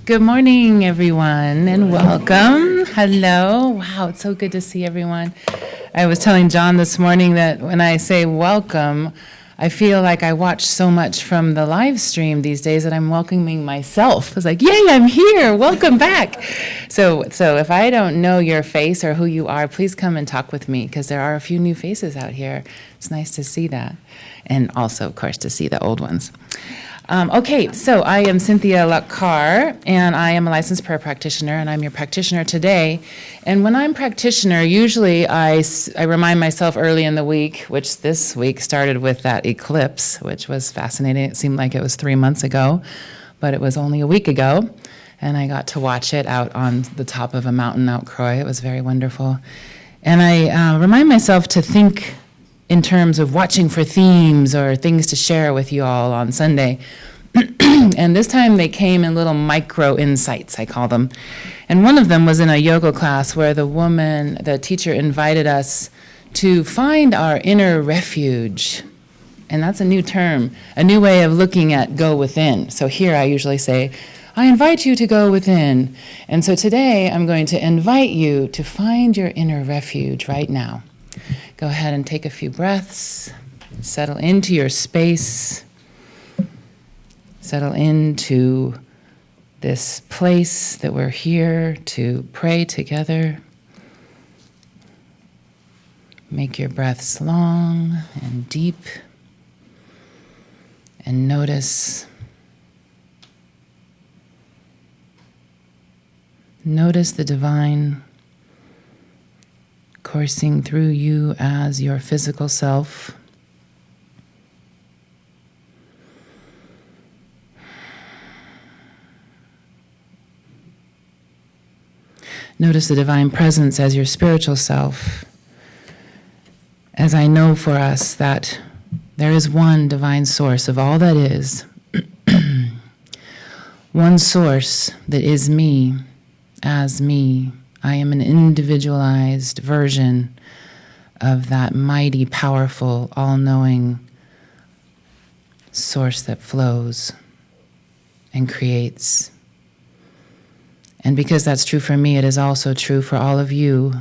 Good morning, everyone, and welcome. Hello. Wow, it's so good to see everyone. I was telling John this morning that when I say welcome, I feel like I watch so much from the live stream these days that I'm welcoming myself. I was like, yay, I'm here. Welcome back. So if I don't know your face or who you are, please come and talk with me, because there are a few new faces out here. It's nice to see that. And also, of course, to see the old ones. Okay, so I am Cynthia Lacar, and I am a licensed prayer practitioner, and I'm your practitioner today. And when I'm practitioner, usually I remind myself early in the week, which this week started with that eclipse, which was fascinating. It seemed like it was 3 months ago, but it was only a week ago, and I got to watch it out on the top of a mountain out Croy. It was very wonderful. And I remind myself to think in terms of watching for themes or things to share with you all on Sunday. And this time they came in little micro insights, I call them. And one of them was in a yoga class where the teacher invited us to find our inner refuge. And that's a new term, a new way of looking at go within. So here I usually say, I invite you to go within. And so today I'm going to invite you to find your inner refuge right now. Go ahead and take a few breaths. Settle into your space. Settle into this place that we're here to pray together. Make your breaths long and deep. And notice the divine coursing through you as your physical self. Notice the divine presence as your spiritual self. As I know for us that there is one divine source of all that is, one source that is me, as me. I am an individualized version of that mighty, powerful, all-knowing source that flows and creates. And because that's true for me, it is also true for all of you.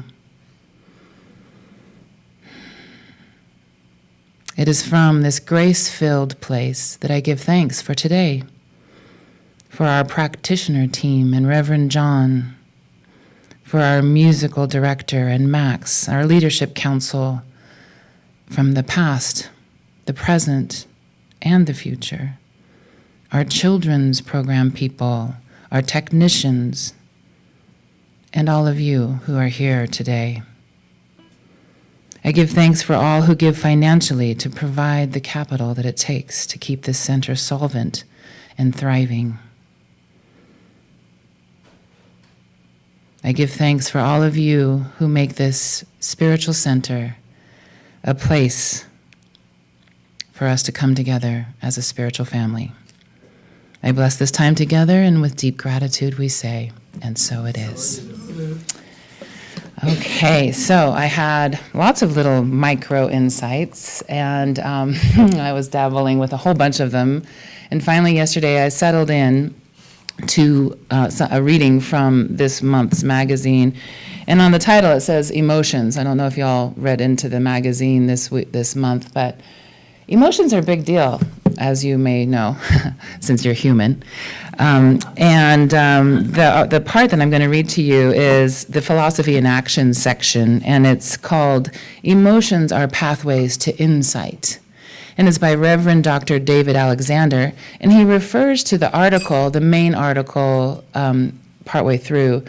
It is from this grace-filled place that I give thanks for today, for our practitioner team and Reverend John, for our musical director and Max, our leadership council from the past, the present, and the future, our children's program people, our technicians, and all of you who are here today. I give thanks for all who give financially to provide the capital that it takes to keep this center solvent and thriving. I give thanks for all of you who make this spiritual center a place for us to come together as a spiritual family. I bless this time together, and with deep gratitude we say, and so it is. Okay, so I had lots of little micro insights, and I was dabbling with a whole bunch of them. And finally yesterday I settled in to a reading from this month's magazine. And on the title it says Emotions. I don't know if y'all read into the magazine this month, but emotions are a big deal, as you may know, since you're human. The part that I'm going to read to you is the Philosophy in Action section, and it's called Emotions Are Pathways to Insight. And it's by Reverend Dr. David Alexander, and he refers to the article, the main article partway through,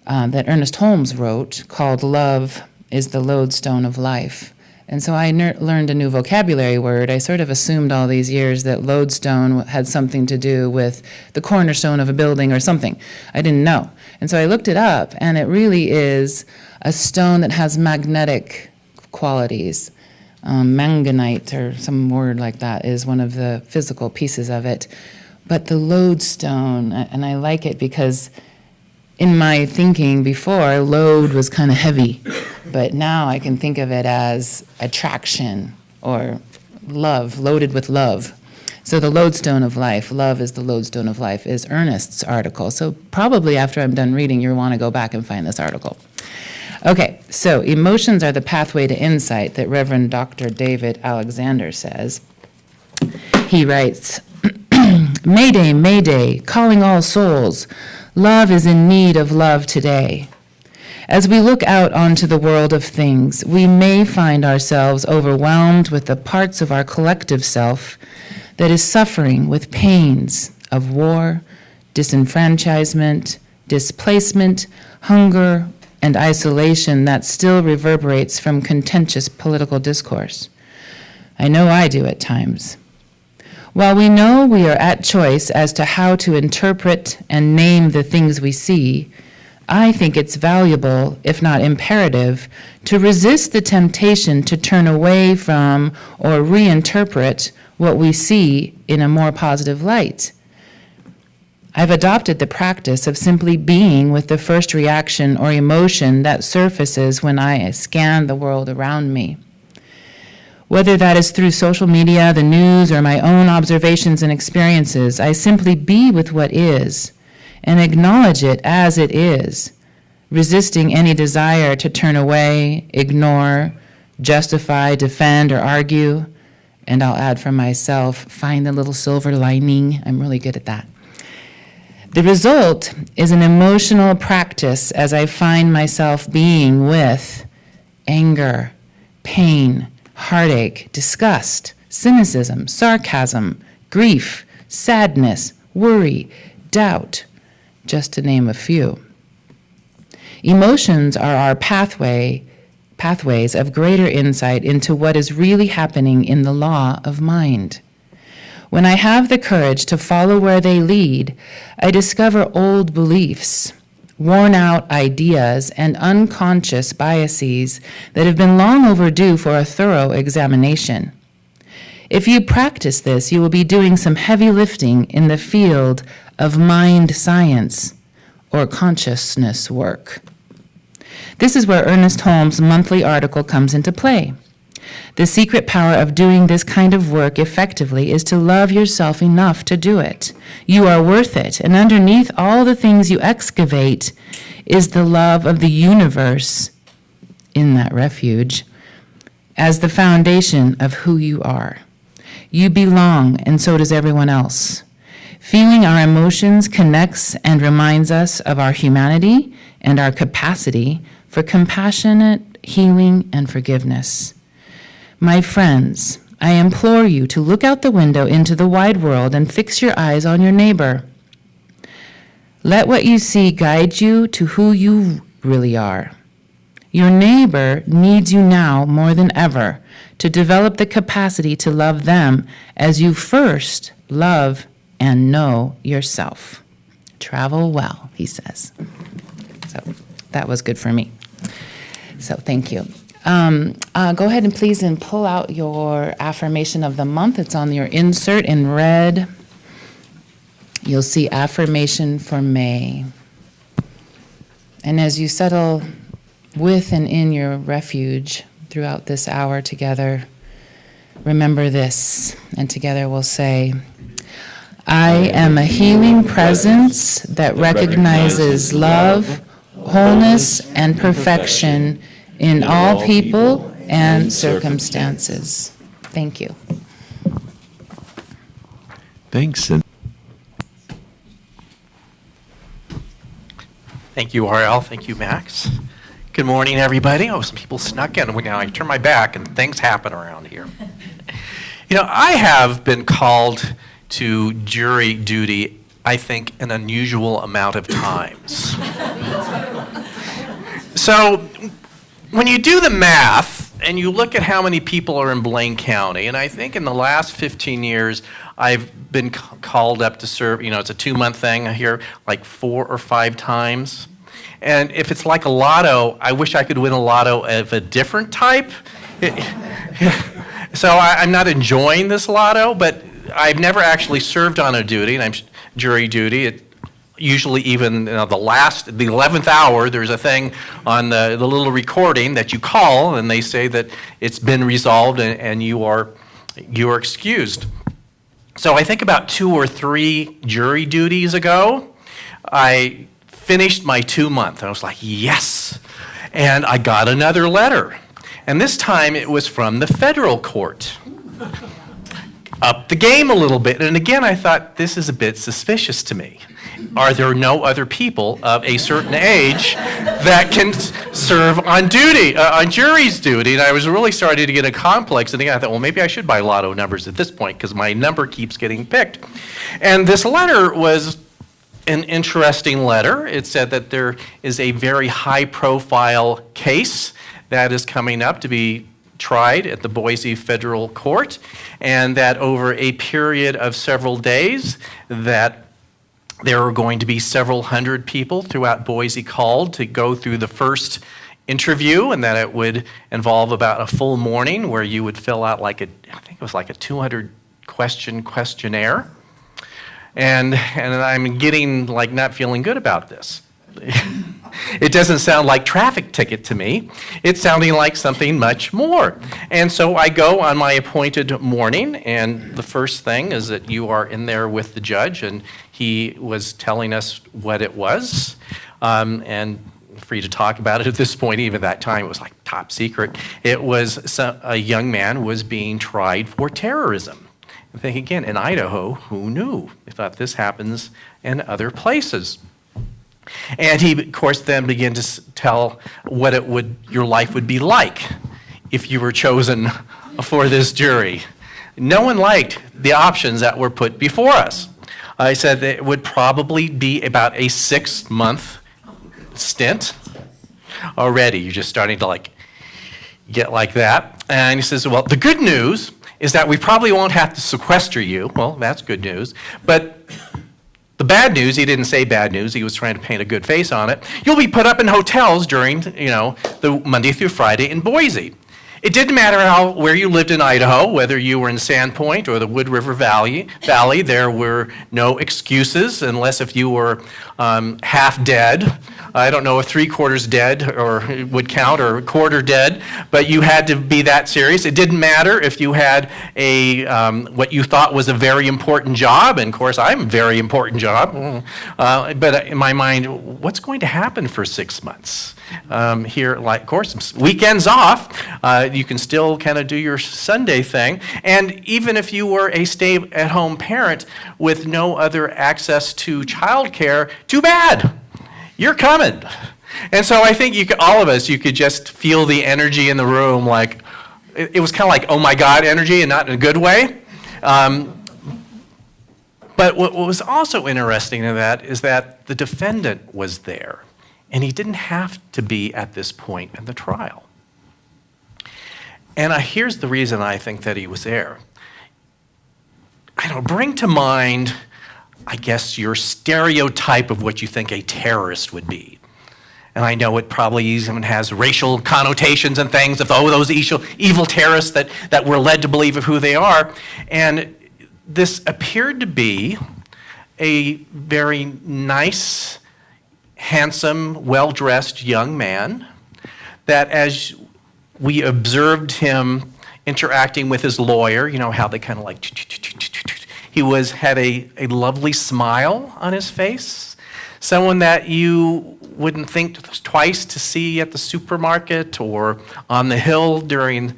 that Ernest Holmes wrote called Love is the Lodestone of Life. And so I learned a new vocabulary word. I sort of assumed all these years that lodestone had something to do with the cornerstone of a building or something. I didn't know. And so I looked it up, and it really is a stone that has magnetic qualities. Manganite or some word like that is one of the physical pieces of it. But the lodestone, and I like it because in my thinking before, load was kind of heavy, but now I can think of it as attraction or love, loaded with love. So the lodestone of life, love is the lodestone of life, is Ernest's article. So probably after I'm done reading, you'll want to go back and find this article. Okay, so emotions are the pathway to insight that Reverend Dr. David Alexander says. He writes, Mayday, Mayday, calling all souls. Love is in need of love today. As we look out onto the world of things, we may find ourselves overwhelmed with the parts of our collective self that is suffering with pains of war, disenfranchisement, displacement, hunger, and isolation that still reverberates from contentious political discourse. I know I do at times. While we know we are at choice as to how to interpret and name the things we see, I think it's valuable, if not imperative, to resist the temptation to turn away from or reinterpret what we see in a more positive light. I've adopted the practice of simply being with the first reaction or emotion that surfaces when I scan the world around me. Whether that is through social media, the news, or my own observations and experiences, I simply be with what is and acknowledge it as it is, resisting any desire to turn away, ignore, justify, defend, or argue. And I'll add for myself, find the little silver lining. I'm really good at that. The result is an emotional practice as I find myself being with anger, pain, heartache, disgust, cynicism, sarcasm, grief, sadness, worry, doubt, just to name a few. Emotions are our pathways of greater insight into what is really happening in the law of mind. When I have the courage to follow where they lead, I discover old beliefs, worn-out ideas, and unconscious biases that have been long overdue for a thorough examination. If you practice this, you will be doing some heavy lifting in the field of mind science or consciousness work. This is where Ernest Holmes' monthly article comes into play. The secret power of doing this kind of work effectively is to love yourself enough to do it. You are worth it, and underneath all the things you excavate is the love of the universe in that refuge as the foundation of who you are. You belong, and so does everyone else. Feeling our emotions connects and reminds us of our humanity and our capacity for compassionate healing and forgiveness. My friends, I implore you to look out the window into the wide world and fix your eyes on your neighbor. Let what you see guide you to who you really are. Your neighbor needs you now more than ever to develop the capacity to love them as you first love and know yourself. Travel well, he says. So that was good for me. So thank you. Go ahead and please pull out your affirmation of the month. It's on your insert in red. You'll see affirmation for May. And as you settle with and in your refuge throughout this hour together, remember this, and together we'll say, I am a healing presence that recognizes love, wholeness, and perfection in all people and circumstances. Thank you. Thanks. Thank you, RL. Thank you, Max. Good morning, everybody. Oh, some people snuck in. Now I turn my back and things happen around here. You know, I have been called to jury duty, I think, an unusual amount of times. So when you do the math and you look at how many people are in Blaine County, and I think in the last 15 years, I've been called up to serve, you know, it's a 2-month thing here, like 4 or 5 times. And if it's like a lotto, I wish I could win a lotto of a different type. So I'm not enjoying this lotto, but I've never actually served on a duty, and I'm jury duty. Usually even the 11th hour, there's a thing on the little recording that you call, and they say that it's been resolved and you are excused. So I think about 2 or 3 jury duties ago, I finished my 2-month. I was like, yes. And I got another letter. And this time it was from the federal court. Up the game a little bit. And again, I thought, this is a bit suspicious to me. Are there no other people of a certain age that can serve on duty, on jury's duty? And I was really starting to get a complex. And again, I thought, well, maybe I should buy lotto numbers at this point because my number keeps getting picked. And this letter was an interesting letter. It said that there is a very high-profile case that is coming up to be tried at the Boise Federal Court, and that over a period of several days, that there are going to be several hundred people throughout Boise called to go through the first interview, and that it would involve about a full morning where you would fill out I think it was like a 200-question questionnaire. And I'm getting not feeling good about this. It doesn't sound like traffic ticket to me. It's sounding like something much more. And so I go on my appointed morning, and the first thing is that you are in there with the judge, and he was telling us what it was. And free to talk about it at this point, even at that time, it was like top secret. It was a young man was being tried for terrorism. I think, again, in Idaho, who knew? I thought this happens in other places. And he, of course, then began to tell what your life would be like if you were chosen for this jury. No one liked the options that were put before us. I said that it would probably be about a 6-month stint already. You're just starting to get like that. And he says, well, the good news is that we probably won't have to sequester you. Well, that's good news. But the bad news, he didn't say bad news, he was trying to paint a good face on it. You'll be put up in hotels during, the Monday through Friday in Boise. It didn't matter where you lived in Idaho, whether you were in Sandpoint or the Wood River Valley, there were no excuses unless if you were half dead. I don't know if 3/4 dead or would count or a quarter dead, but you had to be that serious. It didn't matter if you had what you thought was a very important job, and of course I'm a very important job, but in my mind, what's going to happen for 6 months? Here, of course, weekends off, you can still kind of do your Sunday thing. And even if you were a stay-at-home parent with no other access to childcare, too bad. You're coming. And so I think all of us, you could just feel the energy in the room, it was kind of like, oh my God energy, and not in a good way. But what was also interesting in that is that the defendant was there. And he didn't have to be at this point in the trial. And here's the reason I think that he was there. Bring to mind, I guess, your stereotype of what you think a terrorist would be. And I know it probably even has racial connotations and things of, those evil terrorists that we're led to believe of who they are. And this appeared to be a very nice, handsome, well-dressed young man that, as we observed him interacting with his lawyer, how they kind of he had a lovely smile on his face, someone that you wouldn't think twice to see at the supermarket or on the hill during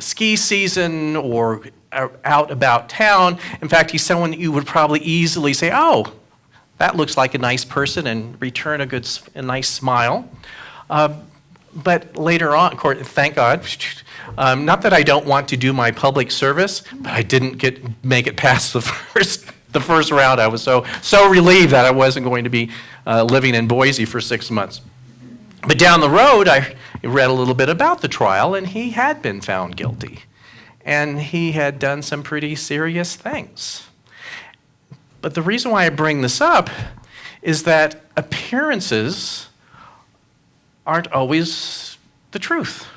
ski season or out about town. In fact, he's someone that you would probably easily say, oh, that looks like a nice person, and return a nice smile. But later on, of course, thank God, not that I don't want to do my public service, but I didn't make it past the first round. I was so relieved that I wasn't going to be living in Boise for 6 months. But down the road, I read a little bit about the trial, and he had been found guilty. And he had done some pretty serious things. But the reason why I bring this up is that appearances aren't always the truth.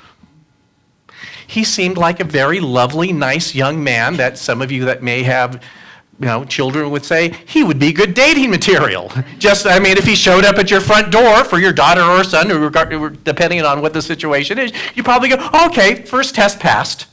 He seemed like a very lovely, nice young man that some of you that may have children would say he would be good dating material. If he showed up at your front door for your daughter or son, depending on what the situation is, you probably go, okay, first test passed.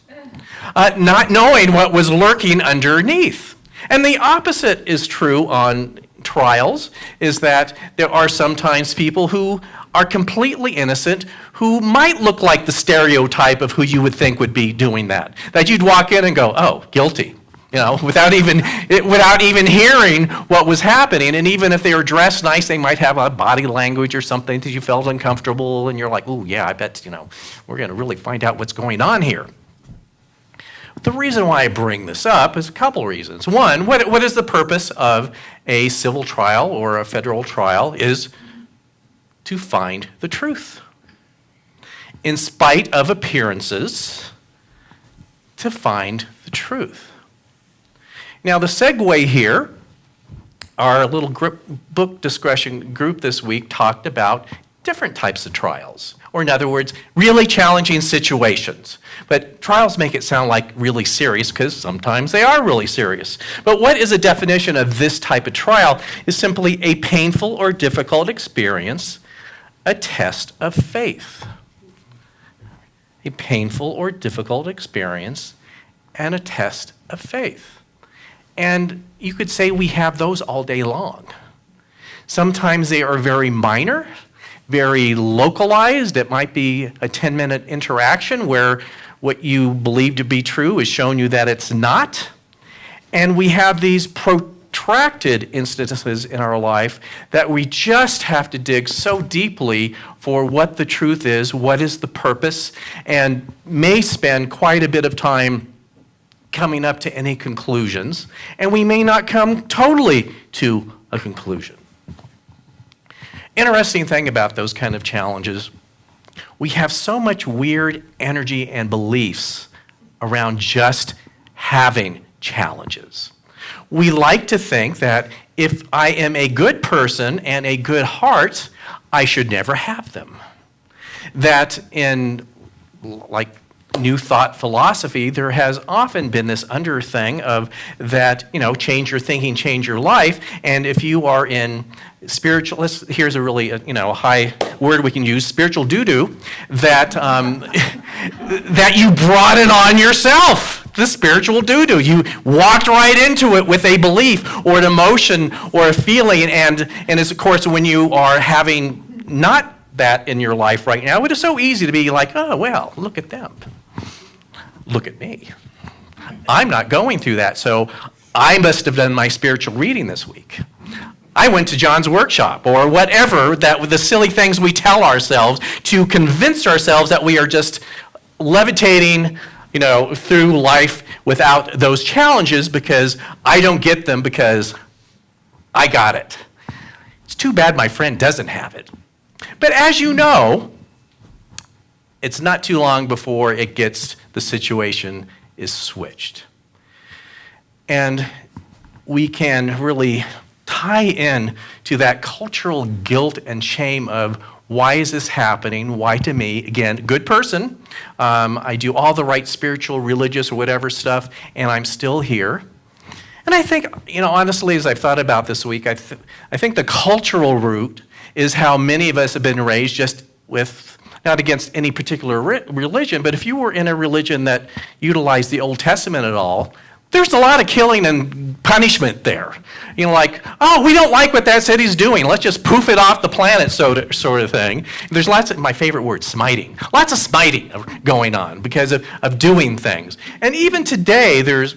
not knowing what was lurking underneath. And the opposite is true on trials, is that there are sometimes people who are completely innocent, who might look like the stereotype of who you would think would be doing that. That you'd walk in and go, oh, guilty, without even hearing what was happening. And even if they were dressed nice, they might have a body language or something that you felt uncomfortable, and you're like, oh yeah, I bet, we're going to really find out what's going on here. The reason why I bring this up is a couple reasons. One, what is the purpose of a civil trial or a federal trial is to find the truth. In spite of appearances, to find the truth. Now the segue here, our little book discussion group this week talked about different types of trials. Or in other words, really challenging situations. But trials make it sound like really serious because sometimes they are really serious. But what is a definition of this type of trial is simply a painful or difficult experience, a test of faith. A painful or difficult experience and a test of faith. And you could say we have those all day long. Sometimes they are very minor, very localized. It might be a 10-minute interaction where what you believe to be true is showing you that it's not. And we have these protracted instances in our life that we just have to dig so deeply for what the truth is, what is the purpose, and may spend quite a bit of time coming up to any conclusions, and we may not come totally to a conclusion. Interesting thing about those kind of challenges, we have so much weird energy and beliefs around just having challenges. We like to think that if I am a good person and a good heart, I should never have them. That in like New Thought philosophy, there has often been this under thing of that, change your thinking, change your life. And if you are in spiritualist, here's a really, a high word we can use, spiritual doo-doo, that, that you brought it on yourself, the spiritual doo-doo. You walked right into it with a belief or an emotion or a feeling. And it's, of course, when you are having not that in your life right now, it is so easy to be like, oh, well, look at them. Look at me. I'm not going through that, so I must have done my spiritual reading this week. I went to John's workshop or whatever, that the silly things we tell ourselves to convince ourselves that we are just levitating, through life without those challenges because I don't get them because I got it. It's too bad my friend doesn't have it. But as you know, it's not too long before the situation is switched. And we can really tie in to that cultural guilt and shame of why is this happening? Why to me? Again, good person. I do all the right spiritual, religious, or whatever stuff, and I'm still here. And I think, honestly, as I've thought about this week, I think the cultural root is how many of us have been raised just with, not against any particular religion, but if you were in a religion that utilized the Old Testament at all, there's a lot of killing and punishment there. Like, oh, we don't like what that city's doing. Let's just poof it off the planet, sort of thing. There's lots of, my favorite word, smiting. Lots of smiting going on because of doing things. And even today, there's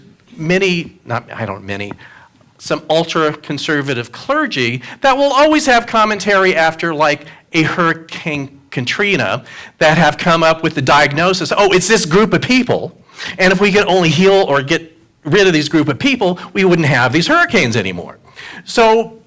some ultra-conservative clergy that will always have commentary after like a Hurricane Katrina that have come up with the diagnosis, oh, it's this group of people, and if we could only heal or get rid of these group of people, we wouldn't have these hurricanes anymore. So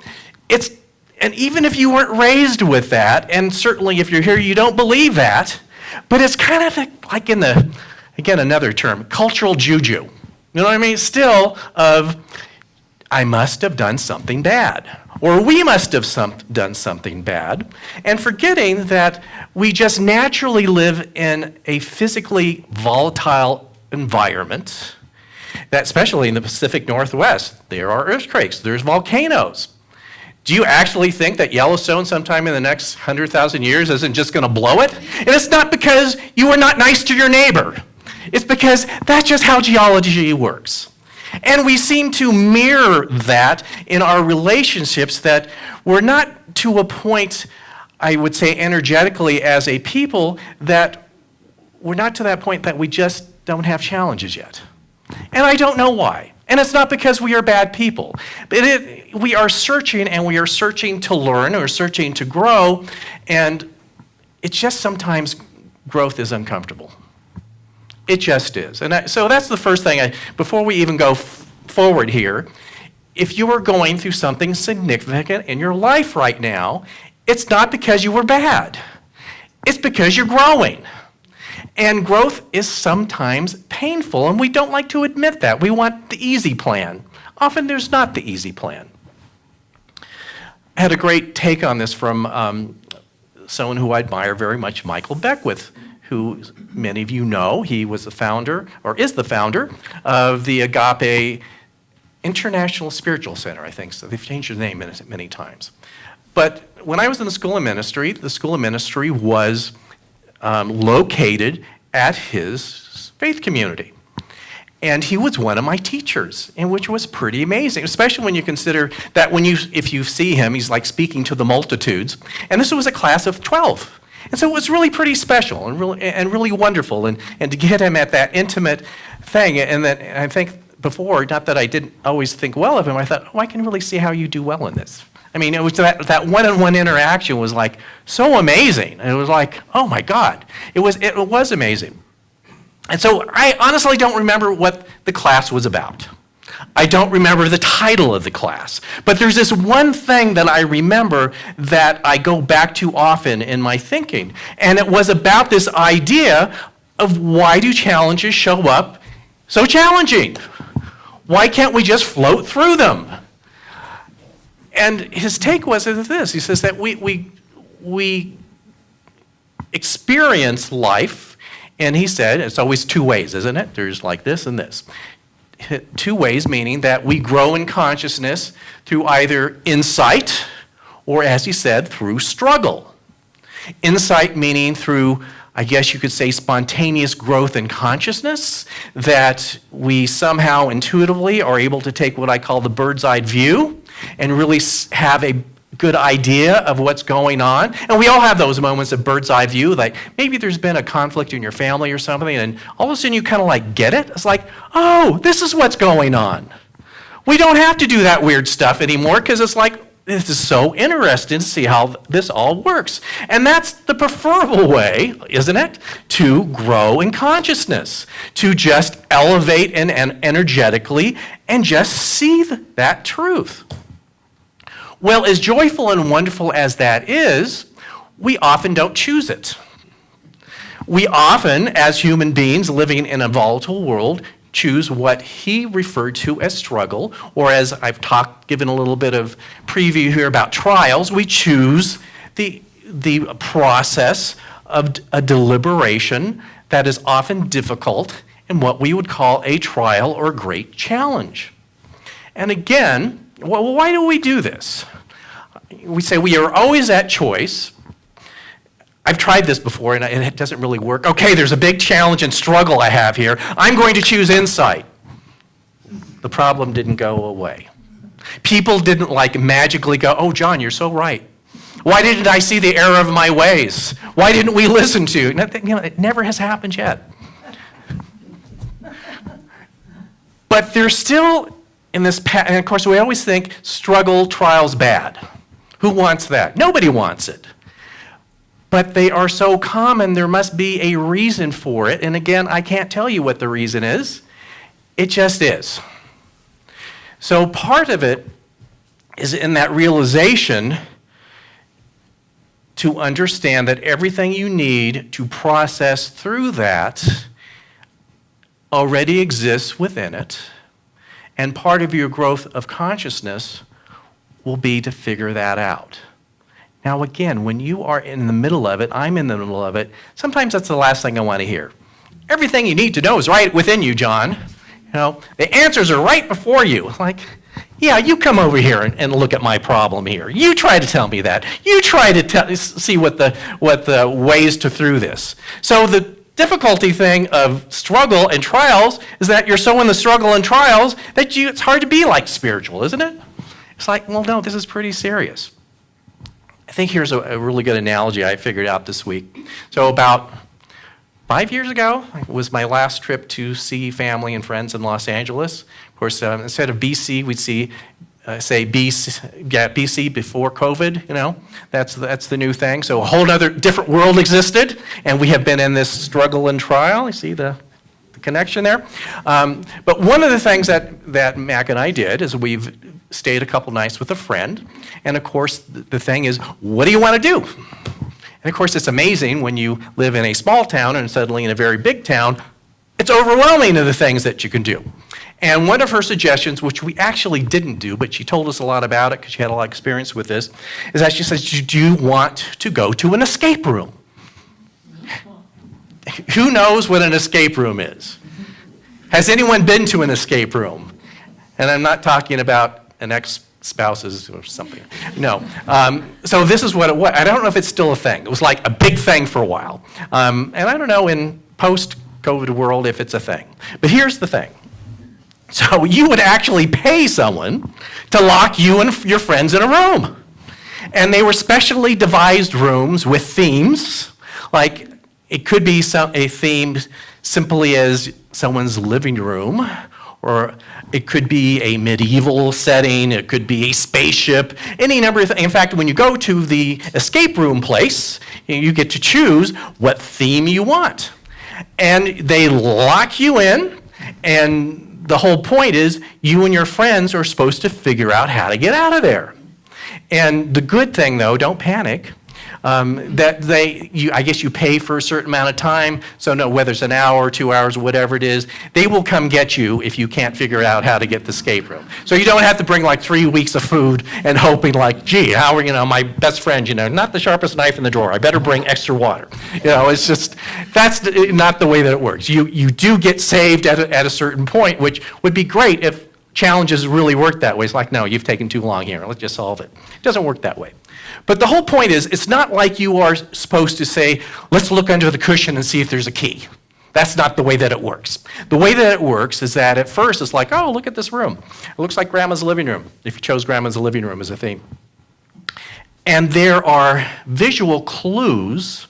and even if you weren't raised with that, and certainly if you're here, you don't believe that, but it's kind of like again, another term, cultural juju. You know what I mean? Still I must have done something bad, or we must have done something bad, and forgetting that we just naturally live in a physically volatile environment, that especially in the Pacific Northwest, there are earthquakes, there's volcanoes. Do you actually think that Yellowstone sometime in the next 100,000 years isn't just going to blow it? And it's not because you were not nice to your neighbor. It's because that's just how geology works. And we seem to mirror that in our relationships, that we're not to a point, I would say energetically as a people, that we're not to that point that we just don't have challenges yet. And I don't know why. And it's not because we are bad people. But we are searching, and we are searching to learn, or searching to grow, and it's just sometimes growth is uncomfortable. It just is. And so that's the first thing, before we even go forward here, if you are going through something significant in your life right now, it's not because you were bad. It's because you're growing. And growth is sometimes painful, and we don't like to admit that. We want the easy plan. Often there's not the easy plan. I had a great take on this from someone who I admire very much, Michael Beckwith, who many of you know. He was the founder, or is the founder, of the Agape International Spiritual Center, I think so. They've changed their name many times. But when I was in the School of Ministry was located at his faith community. And he was one of my teachers, and which was pretty amazing, especially when you consider that if you see him, he's like speaking to the multitudes. And this was a class of 12. And so it was really pretty special and really wonderful. And to get him at that intimate thing, and that I think before, not that I didn't always think well of him, I thought, I can really see how you do well in this. I mean, it was that one-on-one interaction was like so amazing. It was like, oh my God, it was amazing. And so I honestly don't remember what the class was about. I don't remember the title of the class. But there's this one thing that I remember that I go back to often in my thinking. And it was about this idea of, why do challenges show up so challenging? Why can't we just float through them? And his take was this. He says that we experience life, and he said it's always two ways, isn't it? There's like this and this. Two ways, meaning that we grow in consciousness through either insight or, as he said, through struggle. Insight meaning through, I guess you could say, spontaneous growth in consciousness, that we somehow intuitively are able to take what I call the bird's eye view and really have a good idea of what's going on. And we all have those moments of bird's eye view, like maybe there's been a conflict in your family or something, and all of a sudden you kind of like get it. It's like, oh, this is what's going on. We don't have to do that weird stuff anymore, because it's like, this is so interesting to see how this all works. And that's the preferable way, isn't it, to grow in consciousness, to just elevate and energetically and just see that truth. Well, as joyful and wonderful as that is, we often don't choose it. We often, as human beings living in a volatile world, choose what he referred to as struggle, or as I've given a little bit of preview here about trials, we choose the process of a deliberation that is often difficult in what we would call a trial or great challenge. And again, well, why do we do this? We say we are always at choice. I've tried this before, and it doesn't really work. Okay, there's a big challenge and struggle I have here. I'm going to choose insight. The problem didn't go away. People didn't magically go, oh, John, you're so right. Why didn't I see the error of my ways? Why didn't we listen to you? It never has happened yet. But there's still in this, and of course we always think struggle, trial's bad. Who wants that? Nobody wants it. But they are so common, there must be a reason for it. And again, I can't tell you what the reason is. It just is. So part of it is in that realization to understand that everything you need to process through that already exists within it. And part of your growth of consciousness will be to figure that out. Now again, when you are in the middle of it, I'm in the middle of it, sometimes that's the last thing I want to hear. Everything you need to know is right within you, John. The answers are right before you. Like, yeah, you come over here and look at my problem here. You try to tell me that. You try to see what the ways to through this. So the difficulty thing of struggle and trials is that you're so in the struggle and trials that it's hard to be like spiritual, isn't it? It's like, well, no, this is pretty serious. I think here's a really good analogy I figured out this week. So about 5 years ago was my last trip to see family and friends in Los Angeles. Of course, instead of BC, we'd say BC before COVID, that's the new thing. So a whole other different world existed, and we have been in this struggle and trial. You see the connection there? But one of the things that Mac and I did is we've stayed a couple nights with a friend, and of course the thing is, what do you want to do? And of course it's amazing when you live in a small town and suddenly in a very big town, it's overwhelming of the things that you can do. And one of her suggestions, which we actually didn't do, but she told us a lot about it because she had a lot of experience with this, is that she says, do you want to go to an escape room? Who knows what an escape room is? Has anyone been to an escape room? And I'm not talking about an ex-spouse's or something. No. So this is what it was. I don't know if it's still a thing. It was like a big thing for a while. And I don't know in post-COVID world if it's a thing. But here's the thing. So you would actually pay someone to lock you and your friends in a room. And they were specially devised rooms with themes. Like it could be a theme simply as someone's living room, or it could be a medieval setting, it could be a spaceship, any number of things. In fact, when you go to the escape room place, you get to choose what theme you want. And they lock you in, and the whole point is you and your friends are supposed to figure out how to get out of there. And the good thing, though, don't panic, I guess you pay for a certain amount of time, so no, whether it's an hour or 2 hours or whatever it is, they will come get you if you can't figure out how to get the escape room. So you don't have to bring like 3 weeks of food and hoping like, gee, how are, my best friend, not the sharpest knife in the drawer, I better bring extra water. It's just, that's not the way that it works. You do get saved at a certain point, which would be great if challenges really work that way. It's like, no, you've taken too long here, let's just solve it. It doesn't work that way. But the whole point is, it's not like you are supposed to say, let's look under the cushion and see if there's a key. That's not the way that it works. The way that it works is that at first it's like, oh, look at this room. It looks like Grandma's living room, if you chose Grandma's living room as a theme. And there are visual clues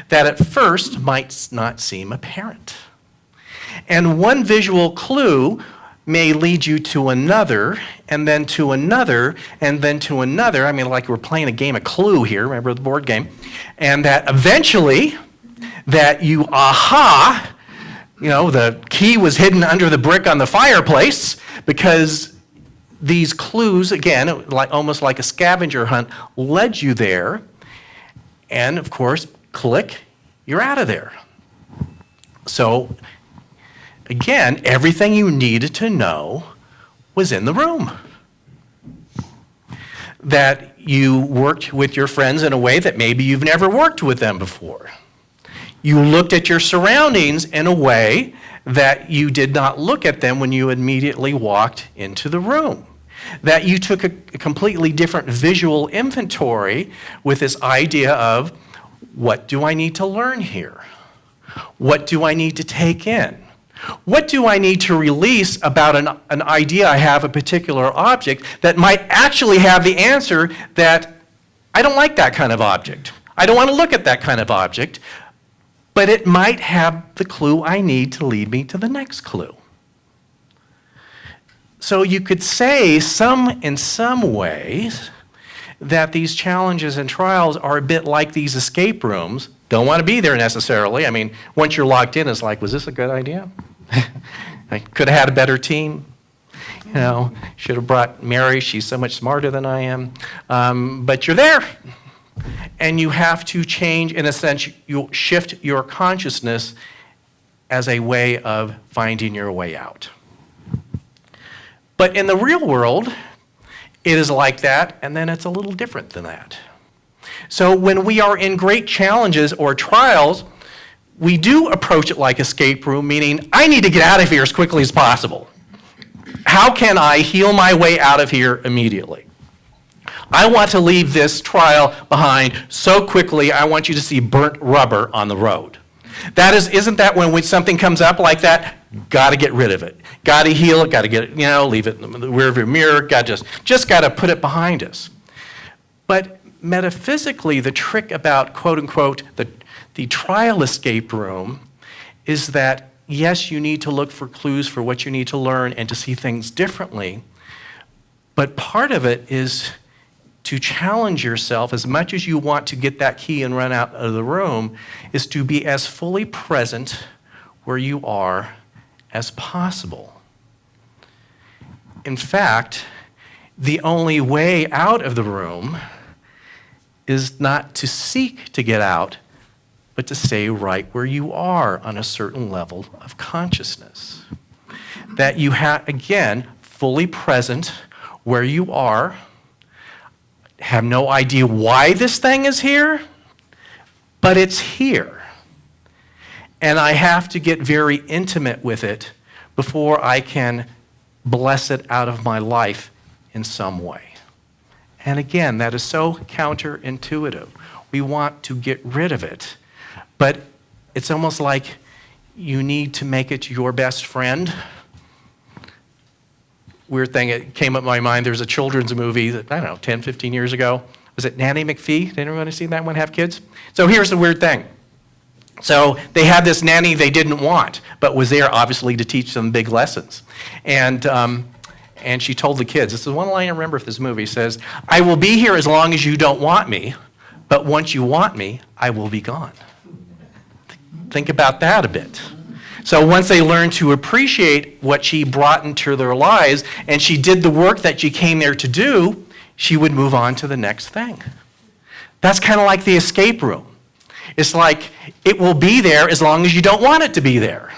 that at first might not seem apparent. And one visual clue may lead you to another, and then to another, and then to another. I mean, like we're playing a game of Clue here, remember the board game? And that eventually, that you, the key was hidden under the brick on the fireplace, because these clues, again, almost like a scavenger hunt, led you there, and of course, click, you're out of there. So, again, everything you needed to know was in the room. That you worked with your friends in a way that maybe you've never worked with them before. You looked at your surroundings in a way that you did not look at them when you immediately walked into the room. That you took a completely different visual inventory with this idea of, what do I need to learn here? What do I need to take in? What do I need to release about an idea I have, a particular object, that might actually have the answer that I don't like that kind of object. I don't want to look at that kind of object, but it might have the clue I need to lead me to the next clue. So you could say in some ways that these challenges and trials are a bit like these escape rooms. Don't want to be there necessarily. I mean, once you're locked in, it's like, was this a good idea? I could have had a better team. Should have brought Mary. She's so much smarter than I am. But you're there. And you have to change, in a sense, you shift your consciousness as a way of finding your way out. But in the real world, it is like that, and then it's a little different than that. So when we are in great challenges or trials, we do approach it like escape room, meaning I need to get out of here as quickly as possible. How can I heal my way out of here immediately? I want to leave this trial behind so quickly, I want you to see burnt rubber on the road. Isn't that when something comes up like that, got to get rid of it. Got to heal it, got to get it, leave it in the rearview mirror, just got to put it behind us. But metaphysically, the trick about, quote unquote, the trial escape room is that, yes, you need to look for clues for what you need to learn and to see things differently, but part of it is to challenge yourself as much as you want to get that key and run out of the room, is to be as fully present where you are as possible. In fact, the only way out of the room is not to seek to get out, but to stay right where you are on a certain level of consciousness. That you have, again, fully present where you are, have no idea why this thing is here, but it's here. And I have to get very intimate with it before I can bless it out of my life in some way. And again, that is so counterintuitive. We want to get rid of it, but it's almost like you need to make it your best friend. Weird thing, it came up in my mind, there's a children's movie that, 10, 15 years ago. Was it Nanny McPhee? Did anyone see that one, have kids? So here's the weird thing. So they had this nanny they didn't want, but was there obviously to teach them big lessons. And she told the kids, this is one line I remember of this movie, says, "I will be here as long as you don't want me, but once you want me, I will be gone." Think about that a bit. So once they learned to appreciate what she brought into their lives, and she did the work that she came there to do, she would move on to the next thing. That's kind of like the escape room. It's like it will be there as long as you don't want it to be there.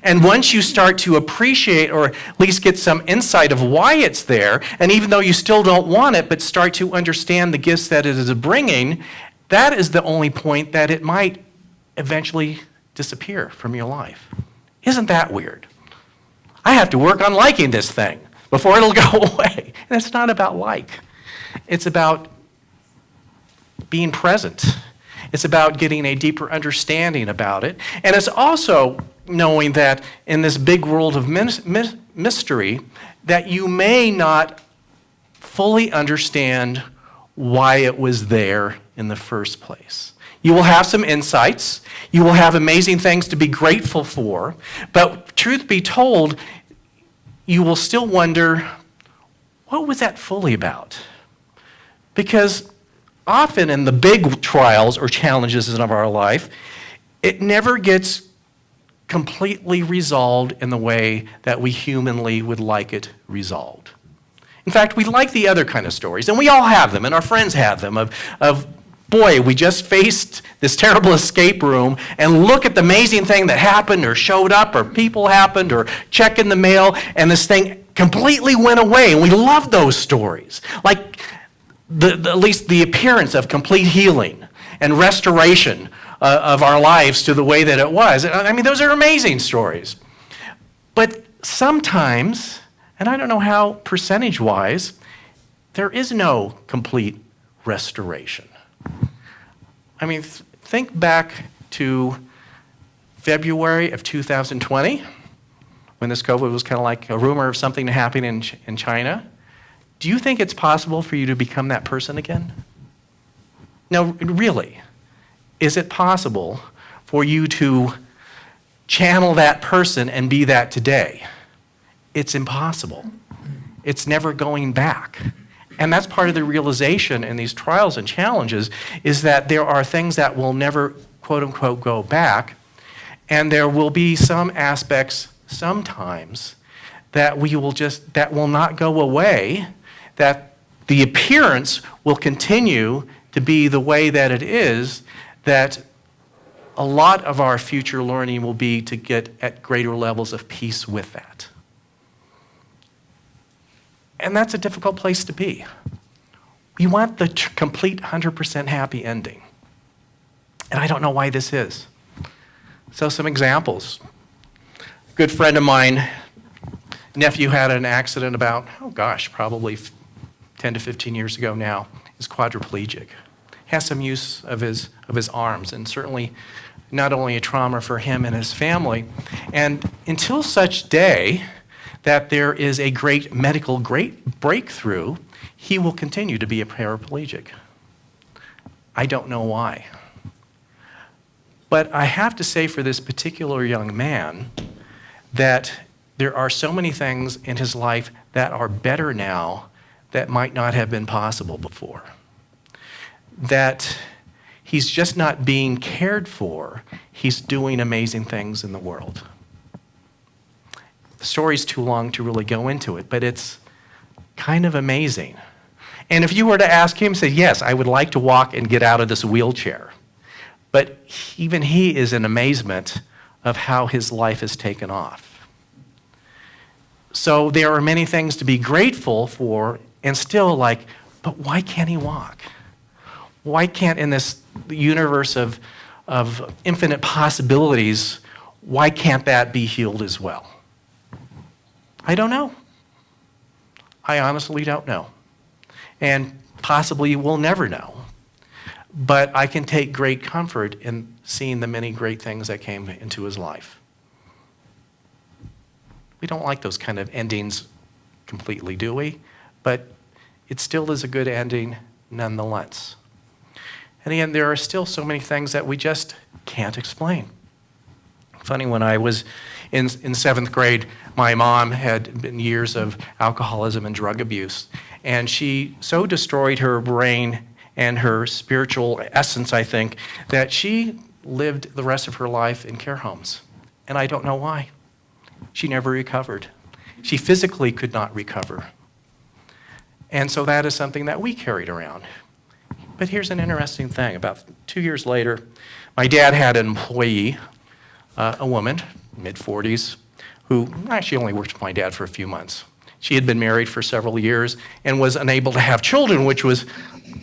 And once you start to appreciate, or at least get some insight of why it's there, and even though you still don't want it, but start to understand the gifts that it is bringing, that is the only point that it might eventually disappear from your life. Isn't that weird? I have to work on liking this thing before it'll go away. And it's not about like. It's about being present. It's about getting a deeper understanding about it. And it's also knowing that in this big world of mystery, that you may not fully understand why it was there in the first place. You will have some insights. You will have amazing things to be grateful for. But truth be told, you will still wonder, what was that fully about? Because often in the big trials or challenges of our life, it never gets completely resolved in the way that we humanly would like it resolved. In fact, we like the other kind of stories, and we all have them, and our friends have them, of boy, we just faced this terrible escape room, and look at the amazing thing that happened, or showed up, or people happened, or check in the mail, and this thing completely went away. And we love those stories. Like at least the appearance of complete healing and restoration of our lives to the way that it was. I mean, those are amazing stories. But sometimes, and I don't know how percentage-wise, there is no complete restoration. I mean, think back to February of 2020, when this COVID was kind of like a rumor of something happening in China. Do you think it's possible for you to become that person again? No, really. Is it possible for you to channel that person and be that today? It's impossible. It's never going back. And that's part of the realization in these trials and challenges, is that there are things that will never, quote unquote, go back. And there will be some aspects sometimes that that will not go away, that the appearance will continue to be the way that it is, that a lot of our future learning will be to get at greater levels of peace with that. And that's a difficult place to be. We want the complete 100% happy ending. And I don't know why this is. So some examples. A good friend of mine, nephew had an accident about, probably 10 to 15 years ago now. He's quadriplegic. Has some use of his arms, and certainly not only a trauma for him and his family. And until such day that there is a great medical breakthrough, he will continue to be a paraplegic. I don't know why. But I have to say for this particular young man that there are so many things in his life that are better now that might not have been possible before. That he's just not being cared for, he's doing amazing things in the world. The story's too long to really go into it, but it's kind of amazing. And if you were to ask him, say, yes, I would like to walk and get out of this wheelchair. But even he is in amazement of how his life has taken off. So there are many things to be grateful for, and still like, but why can't he walk? Why can't, in this universe of infinite possibilities, why can't that be healed as well? I don't know. I honestly don't know. And possibly we'll never know. But I can take great comfort in seeing the many great things that came into his life. We don't like those kind of endings completely, do we? But it still is a good ending nonetheless. And again, there are still so many things that we just can't explain. Funny, when I was in seventh grade, my mom had been years of alcoholism and drug abuse. And she so destroyed her brain and her spiritual essence, I think, that she lived the rest of her life in care homes. And I don't know why. She never recovered. She physically could not recover. And so that is something that we carried around. But here's an interesting thing. About 2 years later, my dad had an employee, a woman, mid-40s, who actually only worked with my dad for a few months. She had been married for several years and was unable to have children, which was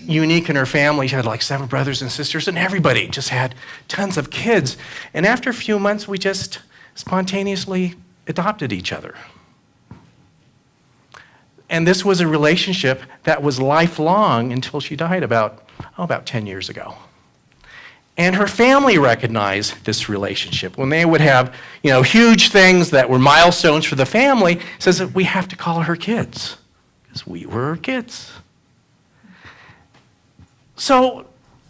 unique in her family. She had like 7 brothers and sisters, and everybody just had tons of kids. And after a few months, we just spontaneously adopted each other. And this was a relationship that was lifelong until she died about 10 years ago. And her family recognized this relationship. When they would have, huge things that were milestones for the family, says that we have to call her kids, because we were her kids. So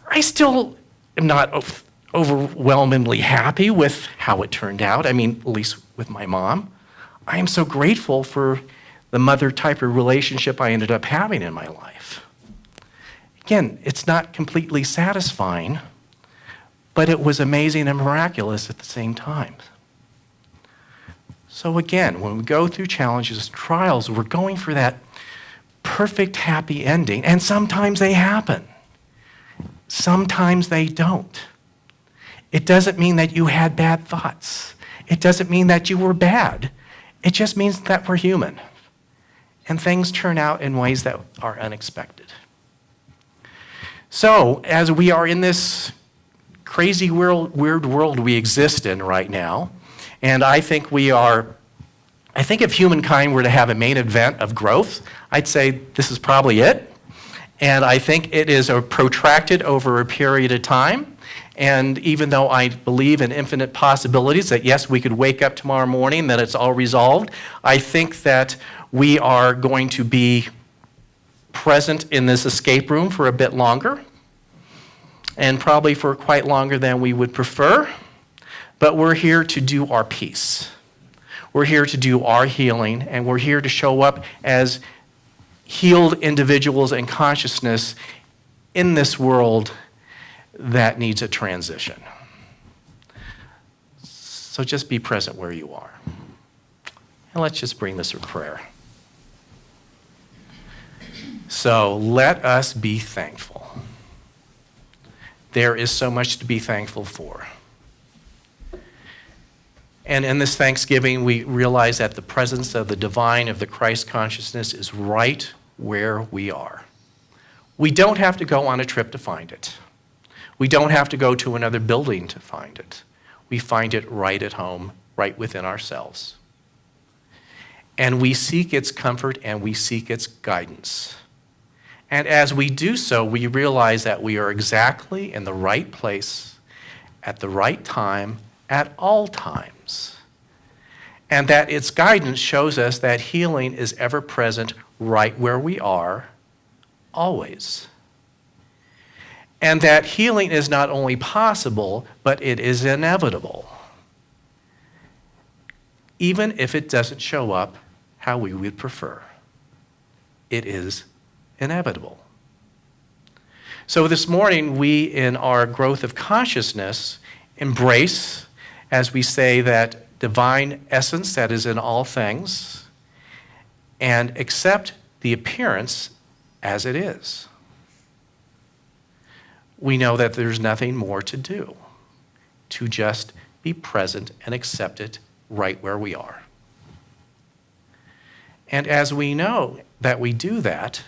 I still am not overwhelmingly happy with how it turned out. I mean, at least with my mom. I am so grateful for the mother type of relationship I ended up having in my life. Again, it's not completely satisfying, but it was amazing and miraculous at the same time. So again, when we go through challenges, trials, we're going for that perfect happy ending, and sometimes they happen. Sometimes they don't. It doesn't mean that you had bad thoughts. It doesn't mean that you were bad. It just means that we're human. And things turn out in ways that are unexpected. So, as we are in this crazy weird world we exist in right now, and I think if humankind were to have a main event of growth, I'd say this is probably it. And I think it is protracted over a period of time. And even though I believe in infinite possibilities, that yes, we could wake up tomorrow morning, that it's all resolved, I think that we are going to be present in this escape room for a bit longer, and probably for quite longer than we would prefer. But we're here to do our piece. We're here to do our healing, and we're here to show up as healed individuals and consciousness in this world that needs a transition. So just be present where you are. And let's just bring this to prayer. So let us be thankful. There is so much to be thankful for. And in this Thanksgiving, we realize that the presence of the divine, of the Christ consciousness, is right where we are. We don't have to go on a trip to find it. We don't have to go to another building to find it. We find it right at home, right within ourselves. And we seek its comfort and we seek its guidance. And as we do so, we realize that we are exactly in the right place at the right time, at all times. And that its guidance shows us that healing is ever present right where we are, always. And that healing is not only possible, but it is inevitable, even if it doesn't show up how we would prefer. It is inevitable. So this morning, we, in our growth of consciousness, embrace, as we say, that divine essence that is in all things, and accept the appearance as it is. We know that there's nothing more to do, to just be present and accept it right where we are. And as we know that we do that,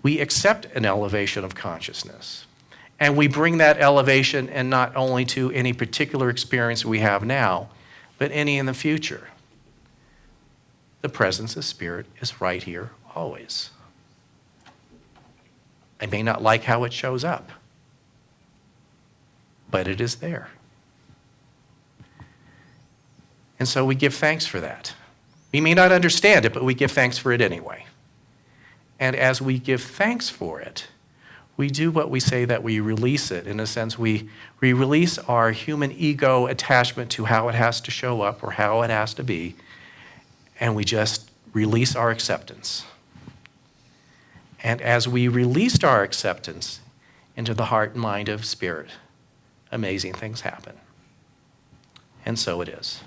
we accept an elevation of consciousness. And we bring that elevation and not only to any particular experience we have now, but any in the future. The presence of Spirit is right here always. I may not like how it shows up, but it is there. And so we give thanks for that. We may not understand it, but we give thanks for it anyway. And as we give thanks for it, we do what we say that we release it. In a sense, we release our human ego attachment to how it has to show up or how it has to be, and we just release our acceptance. And as we released our acceptance into the heart and mind of Spirit, amazing things happen. And so it is.